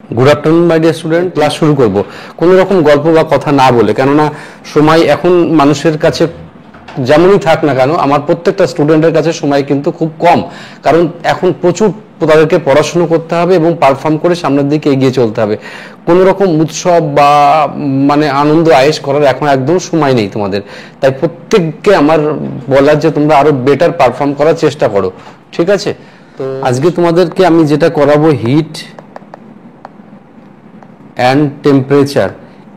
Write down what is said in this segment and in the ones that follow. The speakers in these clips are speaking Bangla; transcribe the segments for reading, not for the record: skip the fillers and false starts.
Good afternoon my dear student. Class শুরু করব কোনো রকম গল্প বা কথা না বলে, কেননা সময় এখন মানুষের কাছে যেমনই থাক না কেন, আমার প্রত্যেকটা স্টুডেন্টের কাছে সময় কিন্তু খুব কম, কারণ এখন প্রচুর তাদেরকে পড়াশুনো করতে হবে এবং পারফর্ম করে সামনের দিকে এগিয়ে চলতে হবে। কোনো রকম উৎসব বা মানে আনন্দ আয়েশ করার এখন একদম সময় নেই তোমাদের। তাই প্রত্যেককে আমার বলার যে তোমরা আরো বেটার পারফর্ম করার চেষ্টা করো, ঠিক আছে? তো আজকে তোমাদেরকে আমি যেটা করাবো, হিট অ্যান্ড টেম্পারেচার,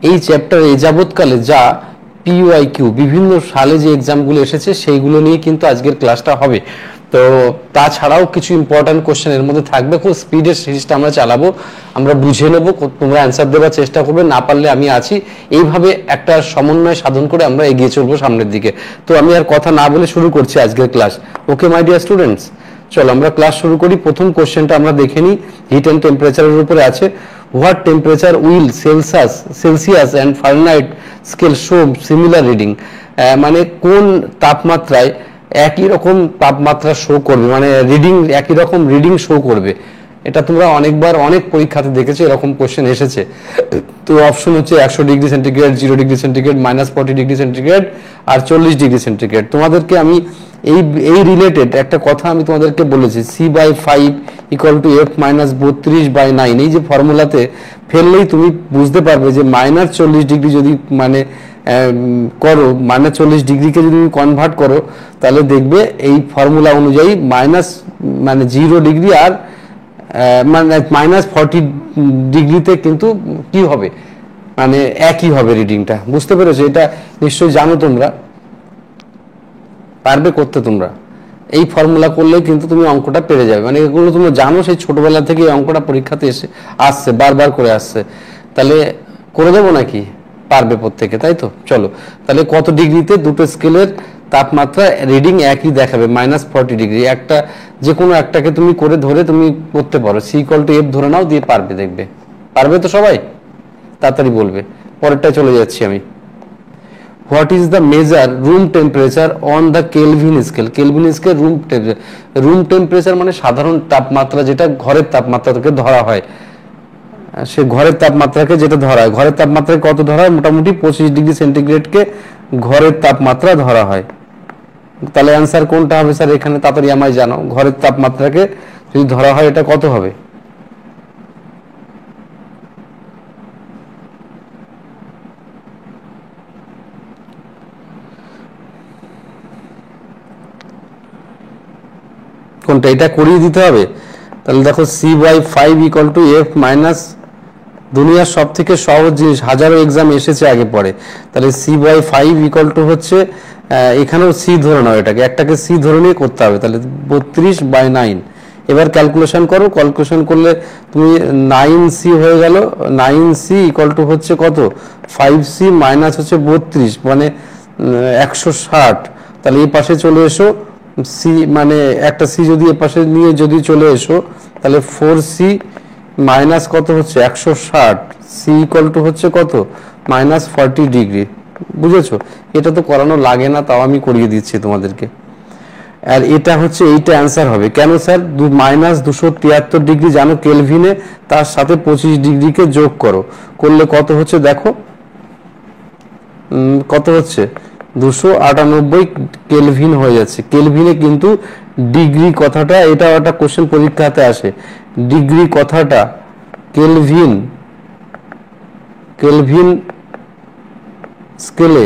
এই চ্যাপ্টারে যাবৎকালে যা পিওয়াইকিউ বিভিন্ন সালে যে এক্সামগুলো এসেছে সেইগুলো নিয়ে কিন্তু আজকের ক্লাসটা হবে। তো তাছাড়াও কিছু ইম্পর্টেন্ট কোশ্চেন এর মধ্যে থাকবে। খুব স্পিডের সিরিজটা আমরা চালাবো, আমরা বুঝে নেবো, তোমরা অ্যান্সার দেওয়ার চেষ্টা করবে, না পারলে আমি আছি। এইভাবে একটা সমন্বয় সাধন করে আমরা এগিয়ে চলবো সামনের দিকে। তো আমি আর কথা না বলে শুরু করছি আজকের class. Okay my dear students, চলো আমরা ক্লাস শুরু করি। প্রথম কোশ্চেনটা আমরা দেখে নিই, হিট অ্যান্ড টেম্পারেচারের উপরে আছে। What temperature will Celsius and Fahrenheit scale show similar reading? মানে কোন তাপমাত্রায় একই রকম তাপমাত্রা শো করবে, মানে রিডিং একই রকম রিডিং শো করবে। এটা তোমরা অনেকবার অনেক পরীক্ষাতে দেখেছো, এরকম কোশ্চেন এসেছে। তো অপশন হচ্ছে 100°C, 0°C, -40°C আর 40°C। তোমাদেরকে আমি এই রিলেটেড একটা কথা আমি তোমাদেরকে বলেছি, C/5 = F-32/9, এই যে ফর্মুলাতে ফেললেই তুমি বুঝতে পারবে যে -40° যদি মানে করো, -40°কে যদি তুমি কনভার্ট করো, তাহলে দেখবে এই ফর্মুলা অনুযায়ী মানে 0° আর মানে -40°তে কিন্তু কি হবে, মানে একই হবে রিডিংটা। বুঝতে পেরেছো? এটা নিশ্চয়ই জানো তোমরা, পারবে করতে তোমরা। এই ফর্মুলা করলে কিন্তু তুমি অঙ্কটা পেরে যাবে, মানে এগুলো তুমি জানো, সেই ছোটবেলা থেকে এই অঙ্কটা পরীক্ষাতে আসছে, বারবার করে আসছে। তাহলে করে দেবো নাকি? পারবে প্রত্যেকে, তাই তো? চলো তাহলে কত ডিগ্রিতে দুটো স্কেলের তাপমাত্রা রিডিং একই দেখাবে? -40°। একটা যে কোনো একটাকে তুমি করে ধরে তুমি করতে পারো, C=F ধরে নাও, দিয়ে পারবে, দেখবে। পারবে তো সবাই? তাড়াতাড়ি বলবে। পরেরটায় চলে যাচ্ছি আমি। What is the measure room temperature on the Kelvin scale? Kelvin scale room temperature মানে সাধারণ তাপমাত্রা, যেটা ঘরের তাপমাত্রা থেকে ধরা হয়। সে ঘরের তাপমাত্রাকে যেটা ধরা হয়, ঘরের তাপমাত্রাকে কত ধরা হয়? মোটামুটি 25°C ঘরের তাপমাত্রা ধরা হয়। তাহলে অ্যান্সার কোনটা হবে স্যার এখানে? তাড়াতাড়ি আমায় জানো, ঘরের তাপমাত্রাকে যদি ধরা হয় এটা কত হবে? কোনটা? এটা করিয়ে দিতে হবে। তাহলে দেখো, C/5 = F- দুনিয়ার সব থেকে সহজ জিনিস, হাজারো এক্সাম এসেছে আগে পরে। তাহলে C/5 হচ্ছে, এখানেও সি ধরে নাও, এটাকে একটাকে সি ধরে নিয়ে করতে হবে। তাহলে 32/9। এবার ক্যালকুলেশন করো, ক্যালকুলেশন করলে তুমি 9C হয়ে গেল। 9C হচ্ছে কত? 5C মাইনাস হচ্ছে 32, মানে 160। তাহলে এই পাশে চলে এসো, সি মানে একটা সি যদি এ পাশে নিয়ে যদি চলে এসো, তাহলে 4C মাইনাস কত হচ্ছে? 160। C হচ্ছে কত? -40°। বুঝেছো? এটা তো করানো লাগে না, তাও আমি করিয়ে দিচ্ছি তোমাদেরকে। আর এটা হচ্ছে, এইটা অ্যান্সার হবে। কেন স্যার? -273° জানো কেলভিনে, তার সাথে 25°কে যোগ করো, করলে কত হচ্ছে দেখো, কত হচ্ছে? 298 কেলভিন হয়ে যাচ্ছে। কেলভিনে কিন্তু ডিগ্রি কথাটা, এটাও একটা কোশ্চেন পরীক্ষাতে আসে, ডিগ্রি কথাটা কেলভিন স্কেলে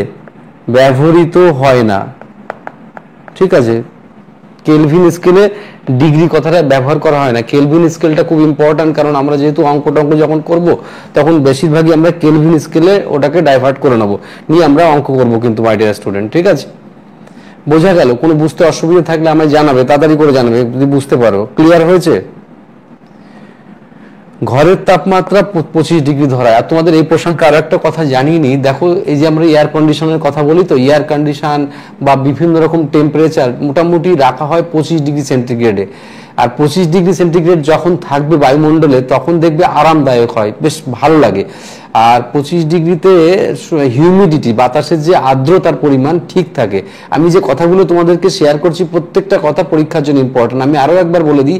ব্যবহৃত হয় না, ঠিক আছে? কেলভিন স্কেলে ডিগ্রি কথাটা ব্যবহার করা হয় না। কেলভিন স্কেলটা খুব ইম্পর্টেন্ট, কারণ আমরা যেহেতু অঙ্ক যখন করব, তখন বেশিরভাগই আমরা কেলভিন স্কেলে ওটাকে ডাইভার্ট করে নেবো, নিয়ে আমরা অঙ্ক করব কিন্তু, মাই ডিয়ার স্টুডেন্ট, ঠিক আছে? বোঝা গেল? কোনো বুঝতে অসুবিধা থাকলে আমায় জানাবে, তাড়াতাড়ি করে জানাবে যদি বুঝতে পারো। ক্লিয়ার হয়েছে? ঘরের তাপমাত্রা 25° ধরায়। আর তোমাদের এই প্রসঙ্গে আরো একটা কথা জানিয়ে নি, দেখো এই যে আমরা এয়ার কন্ডিশনের কথা বলি, তো এয়ার কন্ডিশন বা বিভিন্ন রকম টেম্পারেচার মোটামুটি রাখা হয় 25°C। আর 25°C যখন থাকবে বায়ুমণ্ডলে তখন দেখবে আরামদায়ক হয়, বেশ ভালো লাগে। আর 25°তে হিউমিডিটি, বাতাসের যে আর্দ্রতার পরিমাণ ঠিক থাকে। আমি যে কথাগুলো তোমাদেরকে শেয়ার করছি প্রত্যেকটা কথা পরীক্ষার জন্য ইম্পর্টেন্ট। আমি আরও একবার বলে দিই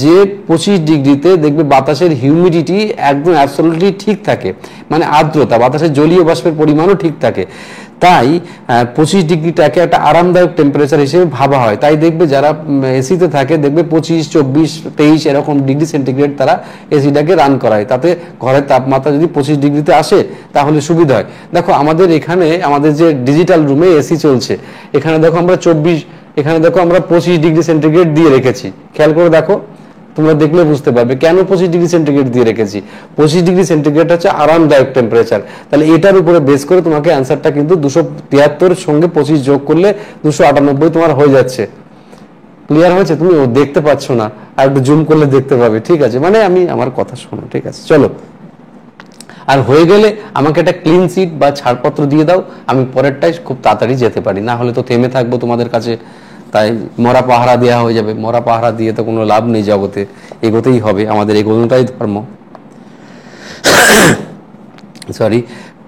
যে 25°তে দেখবে বাতাসের হিউমিডিটি একদম অ্যাবসলিউটলি ঠিক থাকে, মানে আর্দ্রতা, বাতাসের জলীয় বাষ্পের পরিমাণও ঠিক থাকে। তাই 25°টাকে একটা আরামদায়ক টেম্পারেচার হিসেবে ভাবা হয়। তাই দেখবে যারা এসিতে থাকে দেখবে 25, 24, 23 এরকম ডিগ্রি সেন্টিগ্রেড তারা এসিটাকে রান করায়, তাতে ঘরের তাপমাত্রা যদি 25°তে আসে তাহলে সুবিধা হয়। দেখো আমাদের এখানে, আমাদের যে ডিজিটাল রুমে এসি চলছে, এখানে দেখো আমরা 24, এখানে দেখো আমরা 25°C দিয়ে রেখেছি। খেয়াল করে দেখো, তোমরা দেখলে বুঝতে পারবে কেন 25°C দিয়ে রেখেছি। 25°C হচ্ছে আরামদায়ক টেম্পারেচার। তাহলে এটার উপরে বেস করে তোমাকে অ্যান্সারটা কিন্তু 273 সঙ্গে 25 যোগ করলে 298 তোমার হয়ে যাচ্ছে। ক্লিয়ার হয়েছে? তুমি দেখতে পাচ্ছ না, আর একটু জুম করলে দেখতে পাবে। ঠিক আছে, মানে আমি আমার কথা শোনো। ঠিক আছে, চলো। আর হয়ে গেলে আমাকে একটা ক্লিন সিট বা ছাড়পত্র দিয়ে দাও, আমি পরেরটাই খুব তাড়াতাড়ি যেতে পারি, না হলে তো থেমে থাকবো তোমাদের কাছে। তাই মরা পাহারা দেওয়া হয়ে যাবে। মরা পাহারা দিয়ে তো কোনো লাভ নেই জগতে, এগোতেই হবে, আমাদের এগোনোটাই ধর্ম। Sorry,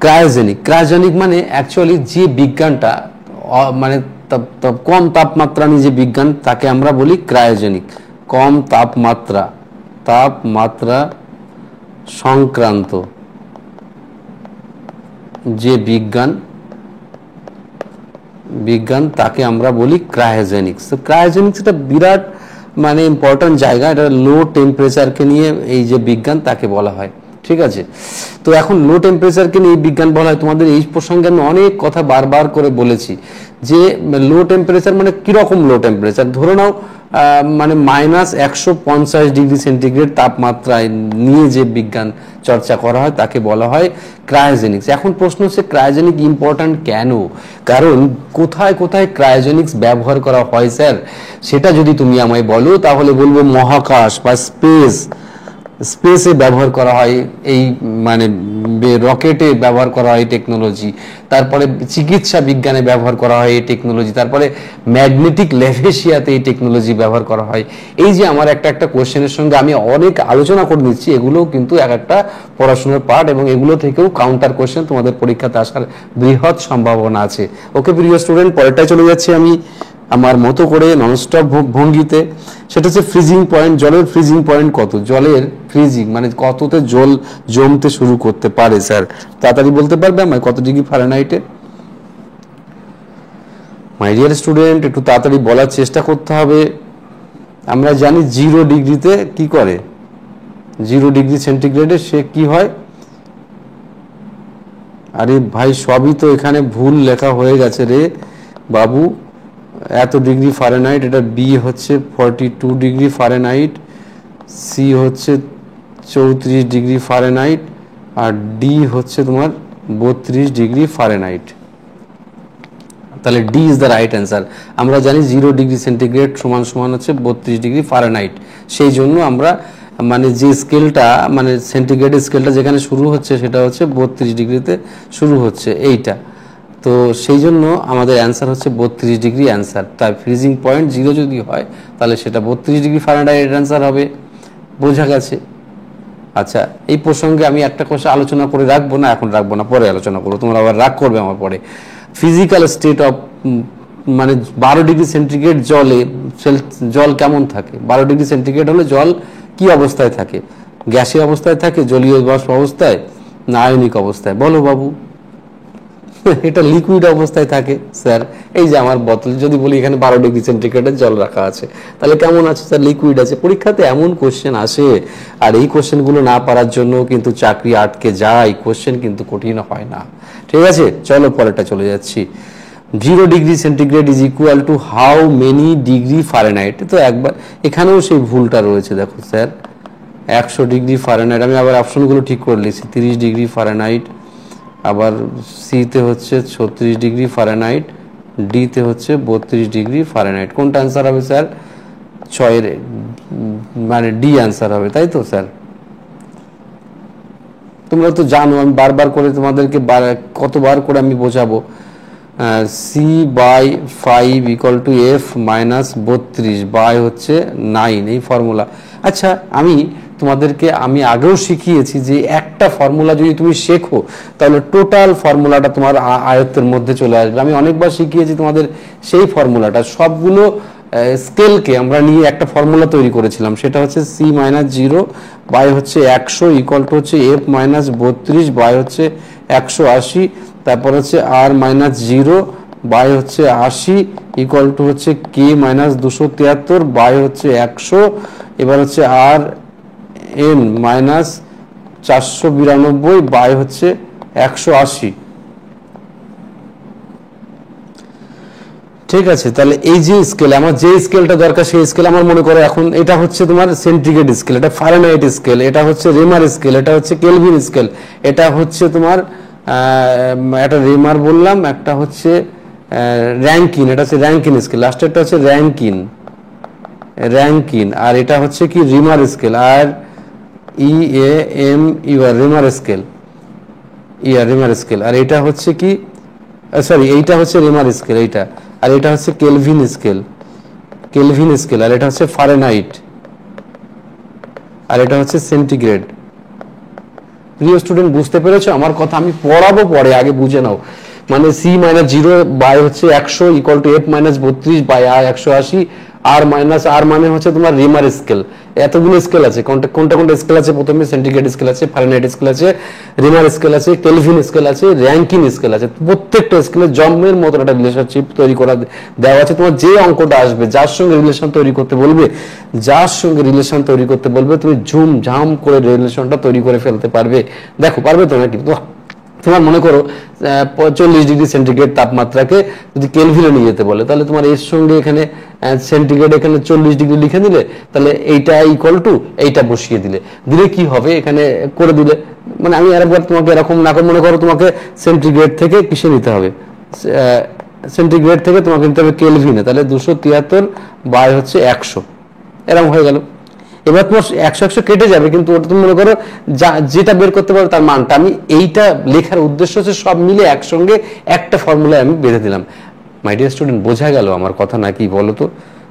cryogenic. ক্রায়োজেনিক মানে অ্যাকচুয়ালি যে বিজ্ঞানটা মানে কম তাপমাত্রা নিয়ে যে বিজ্ঞান, তাকে আমরা বলি ক্রায়োজেনিক। কম তাপমাত্রা সংক্রান্ত যে বিজ্ঞান তাকে আমরা বলি ক্রায়োজেনিক্স। তো ক্রায়োজেনিক্স এটা বিরাট মানে ইম্পর্টেন্ট জায়গা। এটা লো টেম্পারেচারকে নিয়ে এই যে বিজ্ঞান তাকে বলা হয়। ঠিক আছে, তো এখন লো টেম্পারেচারকে নিয়ে বিজ্ঞান বলা হয়। তোমাদের এই প্রসঙ্গে আমি অনেক কথা বারবার করে বলেছি যে লো টেম্পারেচার মানে কিরকম লো টেম্পারেচার। ধরে নাও মানে -150°C তাপমাত্রায় নিয়ে যে বিজ্ঞান চর্চা করা হয় তাকে বলা হয় ক্রায়োজেনিক্স। এখন প্রশ্ন হচ্ছে ক্রায়োজেনিক ইম্পর্ট্যান্ট কেন? কারণ কোথায় কোথায় ক্রায়োজেনিক্স ব্যবহার করা হয় স্যার, সেটা যদি তুমি আমায় বলো তাহলে বলবো মহাকাশ বা স্পেসে ব্যবহার করা হয়, এই মানে রকেটে ব্যবহার করা হয় টেকনোলজি, তারপরে চিকিৎসা বিজ্ঞানে ব্যবহার করা হয় এই টেকনোলজি, তারপরে ম্যাগনেটিক লেভেশিয়াতে এই টেকনোলজি ব্যবহার করা হয়। এই যে আমার একটা একটা কোশ্চেনের সঙ্গে আমি অনেক আলোচনা করে নিচ্ছি, এগুলোও কিন্তু এক একটা পড়াশোনার পার্ট, এবং এগুলো থেকেও কাউন্টার কোশ্চেন তোমাদের পরীক্ষাতে আসার বৃহৎ সম্ভাবনা আছে। ওকে প্রিয় স্টুডেন্ট, পরেরটায় চলে যাচ্ছি আমি আমার মতো করে ননস্টপ ভঙ্গিতে। সেটা হচ্ছে ফ্রিজিং পয়েন্ট। জলের ফ্রিজিং পয়েন্ট কত? জলের ফ্রিজিং মানে কততে জল জমতে শুরু করতে পারে স্যার, তাড়াতাড়ি বলতে পারবে আমায় কত ডিগ্রি ফারেনহাইটে? মাই ডিয়ার স্টুডেন্ট, একটু তাড়াতাড়ি বলার চেষ্টা করতে হবে। আমরা জানি 0°তে কি করে, 0°C সে কি হয়? আরে ভাই, সবই তো এখানে ভুল লেখা হয়ে গেছে রে বাবু। এত ডিগ্রি ফারেনহাইট, এটা বি হচ্ছে 42°F, সি হচ্ছে 34°F, আর ডি হচ্ছে তোমার 32°F। তাহলে D is the right answer. আমরা জানি 0°C সমান সমান হচ্ছে 32°F। সেই জন্য আমরা মানে যে স্কেলটা, মানে সেন্টিগ্রেডের স্কেলটা যেখানে শুরু হচ্ছে সেটা হচ্ছে 32°তে শুরু হচ্ছে এইটা। তো সেই জন্য আমাদের অ্যান্সার হচ্ছে 32° অ্যান্সার। তাই ফ্রিজিং পয়েন্ট 0 যদি হয় তাহলে সেটা 32°F অ্যান্সার হবে। বোঝা গেছে? আচ্ছা, এই প্রসঙ্গে আমি একটা কথা আলোচনা করে রাখবো না, এখন রাখবো না, পরে আলোচনা করবো, তোমরা আবার রাগ করবে আমার পরে। ফিজিক্যাল স্টেট অফ মানে 12°C জল কেমন থাকে? 12°C হলে জল কি অবস্থায় থাকে? গ্যাসীয় অবস্থায় থাকে, জলীয় বাষ্প অবস্থায়, না আয়নিক অবস্থায়? বলো বাবু। এটা লিকুইড অবস্থায় থাকে স্যার। এই যে আমার বোতল, যদি বলি এখানে 12°C জল রাখা আছে, তাহলে কেমন আছে স্যার? লিকুইড আছে। পরীক্ষাতে এমন কোশ্চেন আসে, আর এই কোশ্চেনগুলো না পারার জন্য কিন্তু চাকরি আটকে যায়, কোশ্চেন কিন্তু কঠিন হয় না। ঠিক আছে, চলো পরেরটা চলে যাচ্ছি। 0°C is equal to how many degree Fahrenheit? তো একবার এখানেও সেই ভুলটা রয়েছে, দেখো স্যার 100°F। আমি আবার অপশনগুলো ঠিক করে লিখছি, 30°F, আবার সিতে হচ্ছে 36°F, ডিতে হচ্ছে 32°F। কোনটা অ্যান্সার হবে স্যার? 6 মানে ডি অ্যান্সার হবে, তাই তো স্যার? তোমরা তো জানো, আমি বারবার করে তোমাদেরকে কতবার করে আমি বোঝাবো C by 5 equal to F minus 32 by হচ্ছে 9, এই ফর্মুলা। আচ্ছা, আমি আগেও শিখিয়েছি যে একটা ফর্মুলা যদি তুমি শেখো তাহলে টোটাল ফর্মুলাটা তোমার আয়ত্তের মধ্যে চলে আসবে। আমি অনেকবার শিখিয়েছি তোমাদের সেই ফর্মুলাটা, সবগুলো স্কেলকে আমরা নিয়ে একটা ফর্মুলা তৈরি করেছিলাম, সেটা হচ্ছে সি মাইনাস 0 বাই হচ্ছে 100 ইকুয়াল টু হচ্ছে এফ মাইনাস 32 বাই হচ্ছে 180, তারপর হচ্ছে আর মাইনাস 0 বাই হচ্ছে 80 ইকুয়াল টু হচ্ছে কে মাইনাস 273 বাই হচ্ছে 100, এবার হচ্ছে আর এন মাইনাস 492 বাই হচ্ছে 180। ঠিক আছে, তাহলে এই যে স্কেল, আমার যে স্কেলটা দরকার সেই স্কেল আমার মনে করো এখন এটা হচ্ছে তোমার সেন্টিগ্রেড স্কেল, এটা ফারেনহাইট স্কেল, এটা হচ্ছে রেমার স্কেল, এটা হচ্ছে কেলভিন স্কেল, এটা হচ্ছে তোমার একটা রেমার বললাম, একটা হচ্ছে র্যাঙ্কিন, এটা হচ্ছে র্যাঙ্কিন স্কেল, লাস্টেরটা হচ্ছে র্যাঙ্কিন, আর এটা হচ্ছে কি রিমার স্কেল, আর E A M UR Reaumur scale, Reaumur scale, আর এটা হচ্ছে কি সরি এইটা হচ্ছে রিমার স্কেল এইটা, আর এটা হচ্ছে কেলভিন স্কেল, আর এটা হচ্ছে ফারেনহাইট, আর এটা হচ্ছে সেন্টিগ্রেড। প্রিয় স্টুডেন্ট, বুঝতে পেরেছো আমার কথা? আমি পড়াবো পরে, আগে বুঝে নাও। মানে সি মাইনাস 0 বাই হচ্ছে 100 equal to F minus 32 by R 180, আর মানে হচ্ছে তোমার রিমার স্কেল। এতগুলো স্কেল আছে, কোনটা স্কেল আছে? প্রথমে সেন্টিগ্রেড স্কেল আছে, ফারেনহাইট স্কেল আছে, রিমার স্কেল আছে, কেলভিন স্কেল আছে, র্যাঙ্কিন স্কেল আছে। প্রত্যেকটা স্কেলে জন্মের মতো একটা রিলেশনশিপ তৈরি করা দেওয়া আছে। তোমার যে অঙ্কটা আসবে, যার সঙ্গে রিলেশন তৈরি করতে বলবে, তুমি ঝাম করে রিলেশনটা তৈরি করে ফেলতে পারবে। দেখো, পারবে তো নাকি? তোমার মনে করো 40 ডিগ্রি সেন্টিগ্রেড তাপমাত্রাকে যদি কেলভিনে নিয়ে যেতে বলে, তাহলে তোমার এর সঙ্গে এখানে সেন্টিগ্রেড এখানে 40 ডিগ্রি লিখে দিলে, তাহলে এইটা ইকুয়াল টু এইটা বসিয়ে দিলে কি হবে, এখানে করে দিলে, মানে আমি আরেকবার তোমাকে এরকম না করে, মনে করো তোমাকে সেন্টিগ্রেড থেকে কিসে নিতে হবে, সেন্টিগ্রেড থেকে তোমাকে নিতে হবে কেলভিনে, তাহলে 273 বাই হচ্ছে 100, এরকম হয়ে গেল। এবার তোমার 100 কেটে যাবে, কিন্তু ওটা তুমি মনে করো যেটা বের করতে পারো তার মানটা। আমি এইটা লেখার উদ্দেশ্য হচ্ছে সব মিলে একসঙ্গে একটা ফর্মুলায় আমি বেঁধে দিলাম। মাই ডিয়ার স্টুডেন্ট, বোঝা গেল আমার কথা নাকি বলো তো?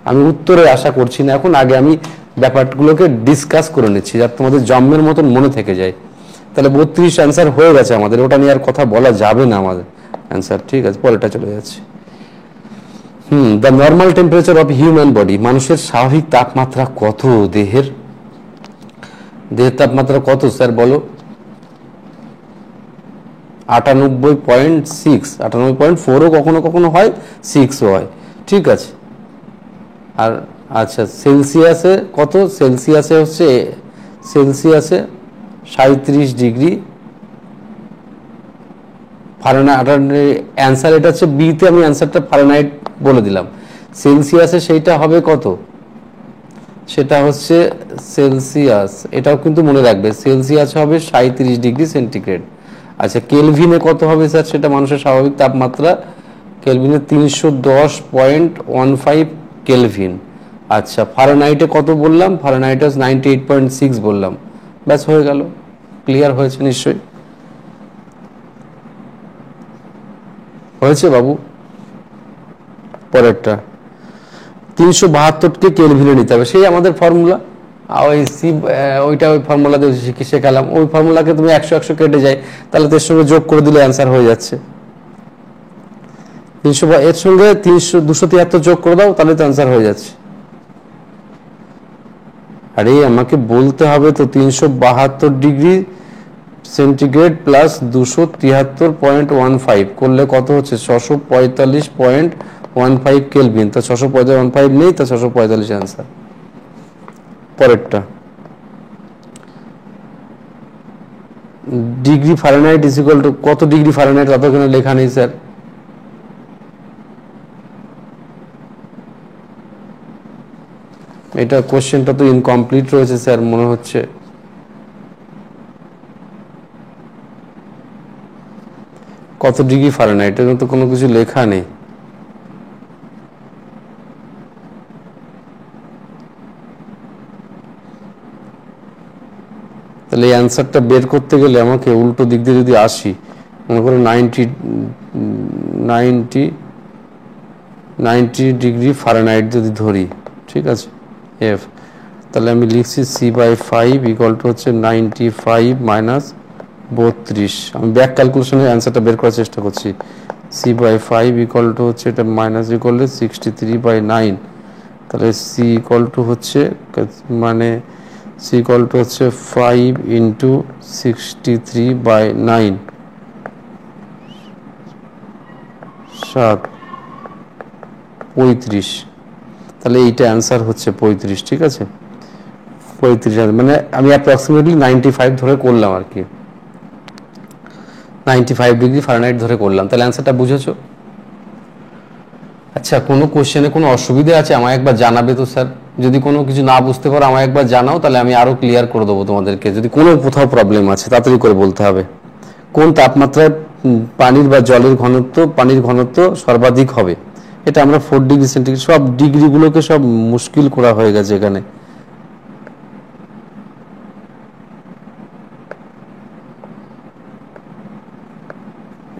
আমি উত্তরের আশা করছি না এখন, আগে আমি ব্যাপারগুলোকে ডিসকাস করে নিচ্ছি যাতে তোমাদের জন্মের মতন মনে থেকে যায়। তাহলে 32 অ্যান্সার হয়ে গেছে আমাদের, ওটা নিয়ে আর কথা বলা যাবে না আমাদের অ্যান্সার। ঠিক আছে, পরেরটা চলে যাচ্ছে। The normal temperature of human body, মানুষের স্বাভাবিক তাপমাত্রা কত? দেহের তাপমাত্রা কত স্যার বলো? 98.6, 98.4ও কখনো কখনো হয়, 6ও হয়। ঠিক আছে, আর আচ্ছা সেলসিয়াসে কত? সেলসিয়াসে হচ্ছে 37 ডিগ্রি ফারেনহাইট। অ্যান্সার এটা হচ্ছে বিতে, আমি অ্যান্সারটা ফারেনহাইট বলে দিলাম। সেলসিয়াসে সেইটা হবে কত? সেটা হচ্ছে সেলসিয়াস, এটাও কিন্তু মনে রাখবে, সেলসিয়াস হবে 37 ডিগ্রি সেন্টিগ্রেড। আচ্ছা, কেলভিনে কত হবে স্যার? সেটা মানুষের স্বাভাবিক তাপমাত্রা, কেলভিনে 310.15 কেলভিন। আচ্ছা, ফারেনহাইটে কত বললাম? ফারেনহাইটে 98.6 বললাম। ব্যাস, হয়ে গেল। ক্লিয়ার হয়েছে নিশ্চয়ই? হয়েছে বাবু? পরেরটা 372কে কেলভিনে নিতে হবে, সেই আমাদের ফর্মুলা। ওই ওই ফর্মুলা দিয়ে শেখালাম, ওই ফর্মুলাকে তুমি 100 কেটে যায়, তাহলে এর সঙ্গে যোগ করে দিলে অ্যান্সার হয়ে যাচ্ছে। 300 এর সঙ্গে 273 যোগ করে দাও, তাহলে তো অ্যান্সার হয়ে যাচ্ছে। আরে আমাকে বলতে হবে তো, 372 ডিগ্রি সেন্টিগ্রেড প্লাস 273.15 করলে কত হচ্ছে? 645.15 কেলভিন। তা 645 নেই, তা 645 অ্যান্সার। পরেরটা degree Fahrenheit is equal to কত ডিগ্রি ফারেনহাইট? তত এখানে লেখা নেই স্যার। এটা কোশ্চেনটা তো ইনকমপ্লিট রয়েছে স্যার মনে হচ্ছে। কত ডিগ্রি ফারেনহাইট, এর তো কোনো কিছু লেখা নেই। তাহলে এই অ্যান্সারটা বের করতে গেলে আমাকে উল্টো দিক দিয়ে যদি আসি, মনে করো 90 ডিগ্রি ফারেনহাইট যদি ধরি, ঠিক আছে, এফ, তাহলে আমি লিখছি C/5 ইকুয়াল টু হচ্ছে 95 মাইনাস 32। আমি ব্যাক ক্যালকুলেশনের অ্যান্সারটা বের করার চেষ্টা করছি। C/5 ইকুয়াল টু হচ্ছে এটা মাইনাস ইকুয়াল টু 63/9, তাহলে সি ইকুয়াল টু হচ্ছে মানে সি ইকুয়াল টু হচ্ছে 5 ইন্টু 63/9 7 35। তাহলে এইটা অ্যান্সার হচ্ছে 35, ঠিক আছে, 35, মানে আমি অ্যাপ্রক্সিমেটলি 95 ধরে করলাম আর কি, 95 ডিগ্রি ফারেনহাইট ধরে করলাম। তাহলে অ্যান্সারটা বুঝেছো? আচ্ছা, কোনো কোশ্চেনে কোনো অসুবিধা আছে আমায় একবার জানাবে তো স্যার। যদি কোনো কিছু না বুঝতে পারো আমায় একবার জানাও, তাহলে আমি আরো ক্লিয়ার করে দেবো তোমাদেরকে। যদি কোনো কোথাও প্রবলেম আছে তাড়াতাড়ি করে বলতে হবে। কোন তাপমাত্রায় পানির বা জলের ঘনত্ব, পানির ঘনত্ব সর্বাধিক হবে? এটা আমরা 4 ডিগ্রি সেন্টিগ্রেড, সব ডিগ্রিগুলোকে সব মুশকিল করা হয়ে গেছে এখানে।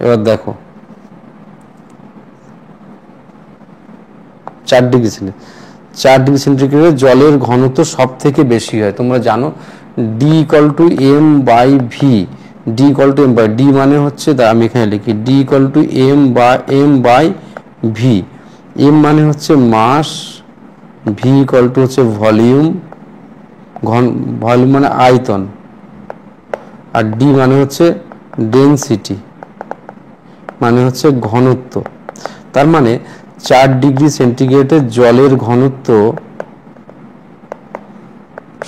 এবার দেখো 4 ডিগ্রি সেন্টিগ্রেডে জলের ঘনত্ব সব থেকে বেশি হয়, তোমরা জানো। D equal to M by V, D equal to M by, D মানে হচ্ছে, আমি এখানে লিখি D equal to M by V. M মানে হচ্ছে মাস, ভি ইকুয়াল টু হচ্ছে ভলিউম, ভলিউম মানে আয়তন, আর ডি মানে হচ্ছে ডেনসিটি, মানে হচ্ছে ঘনত্ব। তার মানে 4 ডিগ্রি সেন্টিগ্রেডে জলের ঘনত্ব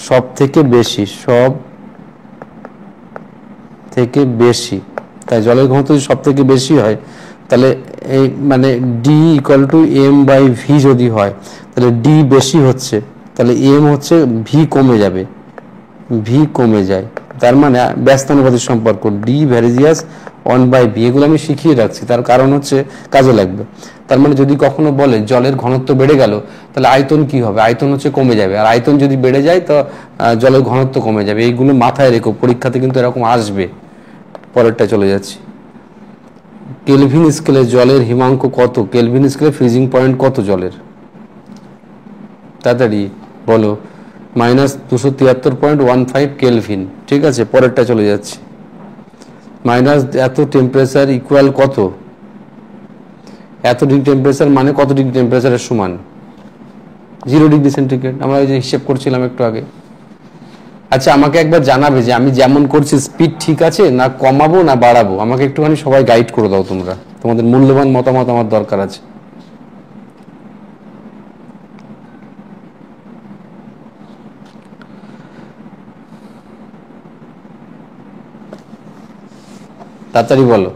সব থেকে বেশি, তাই জলের ঘনত্ব যদি সব থেকে বেশি হয়, তাহলে এই মানে D equal to M by V যদি হয়, তাহলে ডি বেশি হচ্ছে, তাহলে এম হচ্ছে, ভি কমে যাবে, ভি কমে যায়। তার মানে ব্যস্তানুপাতিক সম্পর্ক ডি ভ্যারিজিয়াস 1/v, এগুলো আমি শিখিয়ে রাখছি, তার কারণ হচ্ছে কাজে লাগবে। তার মানে যদি কখনো বলে জলের ঘনত্ব বেড়ে গেল, তাহলে আয়তন কি হবে? আয়তন হচ্ছে কমে যাবে, আর আয়তন যদি বেড়ে যায় তো জলের ঘনত্ব কমে যাবে। এইগুলো মাথায় রেখো, পরীক্ষাতে কিন্তু এরকম আসবে। পরেরটা চলে যাচ্ছি। কেলভিন স্কেলে জলের হিমাঙ্ক কত? কেলভিন স্কেলে ফ্রিজিং পয়েন্ট কত জলের? তাড়াতাড়ি বলো। -273.15 কেলভিন, ঠিক আছে। পরেরটা চলে যাচ্ছি। মাইনাস এত টেম্পারেচার ইকুয়াল কত? এত ডিগ্রি টেম্পারেচার মানে কত ডিগ্রি টেম্পারেচারের সমান? 0 ডিগ্রি সেন্টিগ্রেড, আমরা এই যে হিসেব করছিলাম একটু আগে। আচ্ছা, আমাকে একবার জানাবে যে আমি যেমন করছি স্পিড ঠিক আছে না কমাবো না বাড়াবো? আমাকে একটুখানি সবাই গাইড করে দাও তোমরা, তোমাদের মূল্যবান মতামত আমার দরকার আছে। তাড়াতাড়ি বলো।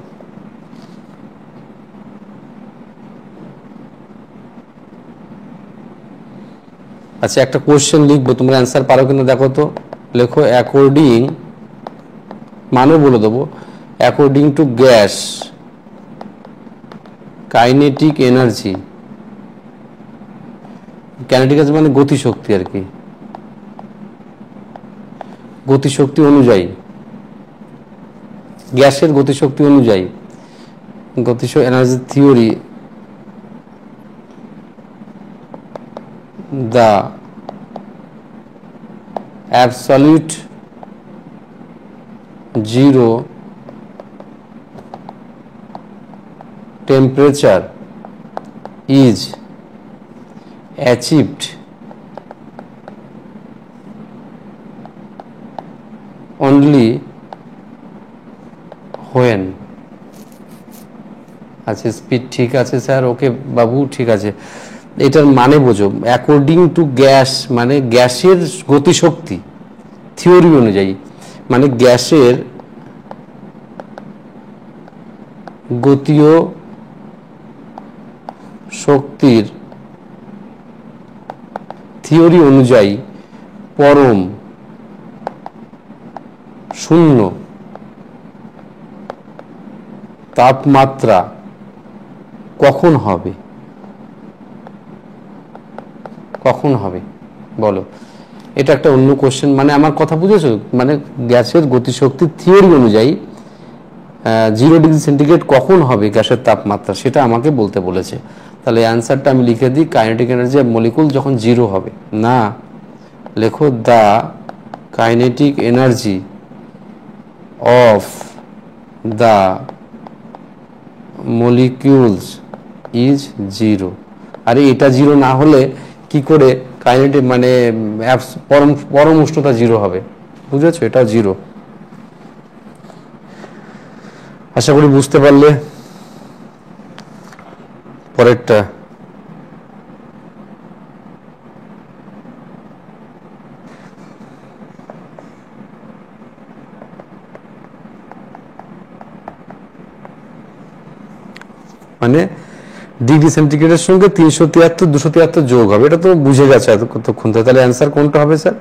আচ্ছা, একটা কোশ্চেন লিখবো, তোমরা অ্যান্সার পারো কিনা দেখো তো। লেখো অ্যাকর্ডিং, মানও বলে দেবো, according to gas kinetic energy, kinetic energy মানে গতিশক্তি আর কি, গতিশক্তি অনুযায়ী, গ্যাসের গতিশক্তি অনুযায়ী, গতিশক্তি energy theory, the absolute zero temperature is achieved only when, আচ্ছা স্পিড ঠিক আছে স্যার, ওকে বাবু ঠিক আছে। এটার মানে বোঝো, অ্যাকর্ডিং টু গ্যাস মানে গ্যাসের গতিশক্তি, থিওরি অনুযায়ী মানে গ্যাসের গতীয় শক্তির থিওরি অনুযায়ী পরম শূন্য তাপমাত্রা কখন হবে? কখন হবে বলো? এটা একটা অন্য কোশ্চেন, মানে আমার কথা বুঝেছো? মানে গ্যাসের গতিশক্তির থিওরি অনুযায়ী 0°C কখন হবে গ্যাসের তাপমাত্রা, সেটা আমাকে বলতে বলেছে। তাহলে অ্যান্সারটা আমি লিখে দিই, কাইনেটিক এনার্জি অফ মলিকুল যখন 0 হবে, না লেখো the kinetic energy of the molecules is 0। আরে এটা 0 না হলে কি করে কাইনেটিক মানে পরম উষ্ণতা 0 হবে, বুঝেছো? এটাও 0। আশা করি বুঝতে পারলে। পরেরটা, মানে ডিগ্রি সেন্টিগ্রেডের সঙ্গে 373 273 যোগ হবে, এটা তো বুঝে গেছে এতক্ষণ। তাহলে অ্যান্সার কোনটা হবে স্যার?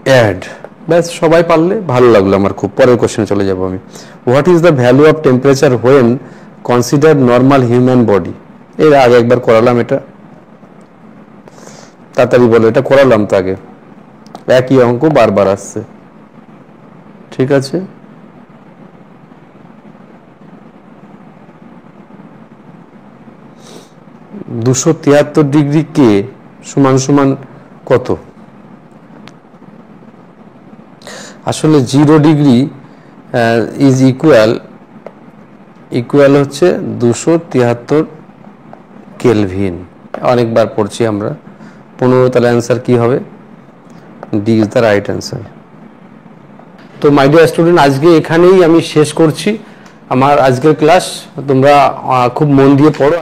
অ্যাড। ব্যাস, সবাই পারলে ভালো লাগলো আমার খুব। পরের কোশ্চেনে চলে যাব আমি। What is the value of temperature when consider normal human body? এর আগে একবার করালাম এটা, তাড়াতাড়ি বলো, এটা করালাম তো আগে, একই অঙ্ক বারবার আসছে, ঠিক আছে? (273°K = কত? আসলে 0° ইজ ইকুয়াল হচ্ছে 273 কেলভিন। অনেকবার পড়ছি আমরা। 15। তাহলে অ্যান্সার কি হবে? D is the right answer. তো মাই ডিয়ার স্টুডেন্ট, আজকে এখানেই আমি শেষ করছি আমার আজকের ক্লাস। তোমরা খুব মন দিয়ে পড়ো।